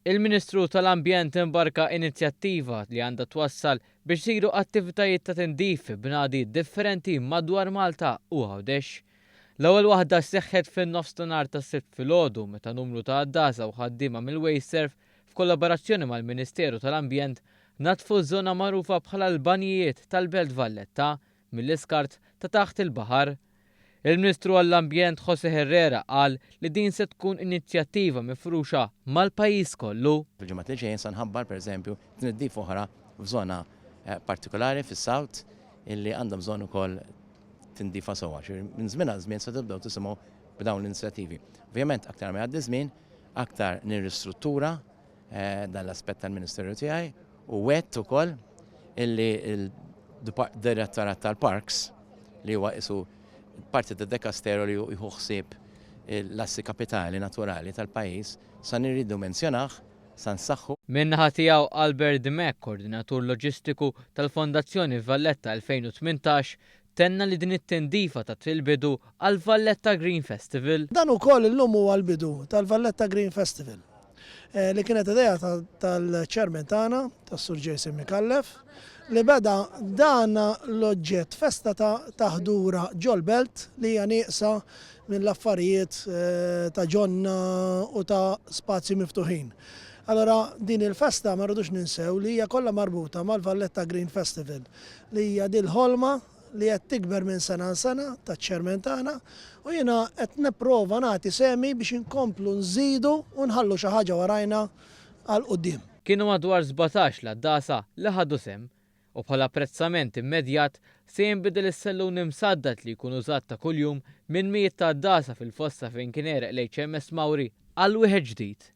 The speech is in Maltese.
Il-Ministru tal-Ambjent imbarka inizjattiva li għandha twassal biex isiru attivitajiet ta' tindif b'nadi differenti madwar Malta u Għawdex. L-ewwel waħda seħħet fin-nofsinhar tas-Sibt filgħodu meta numru ta' għaddaża u ħaddiema mill-Wasteserv f'kollaborazzjoni mal-Ministeru tal-Ambjent natfu ż-żona magħrufa bħala l-Banjijiet tal-Belt Valletta mill-iskart ta' taħt il-baħar. Il-Ministru għall-Ambjent José Herrera qal li din se tkun inizjattiva mifruxa mal-pajjiż kollu. Fil-ġimgħat li ġejjin se nħabbar pereżempju tniddif oħra f'żona partikolari fis-South illi għandha bżonn ukoll tindifa sewwa. Minn żmien għal żmien se tibdew tisimgħu b'dawn l-inizjattivi. Ovvjament aktar ma jgħaddi żmien, aktar nirristruttura dan l-aspett tal-Ministeru tiegħi u wett ukoll illi l-Direttorat tal-Parks li huwa isu parti tad-Dekastero li jieħu ħsieb l-assi kapitali naturali tal-pajjiż sa nirridu menzjonah sa nsaħħu. Min-naħa tiegħu Albert Dimek, koordinatur loġistiku tal-Fondazzjoni Valletta 2018, tenna li din it-tendifa ta' tilbidu għal Valletta Green Festival. Dan ukoll illum huwa l-bidu tal-Valletta Green Festival li kienet idea tal-ċermen tagħna, tas-Sur Jason Mikallef, li beda dan l-oġġett festa ta' ħdura ġol-belt li hija nieqsa mill-affarijiet ta' ġonna u ta' spazji miftuħin. Allora din il-festa ma rridux ninsew li hija kollha marbuta mal-Valletta Green Festival li hija dil ħolma li qed tikber minn sena għal sena taċ-ċermen tagħna u jiena qed nipprova nagħti semi biex inkomplu nżidu u nħallu xi ħaġa warajna għal quddiem. Kienu madwar 17 l-għaddasa li ħadu sem u bħala apprezzament immedjat se jinbidel is-sellun imsaddat li jkun użat ta' kuljum minn mijiet ta' għaddasa fil-fossa fejn kien ereq l-HMS Mawri għal wieħed ġdid.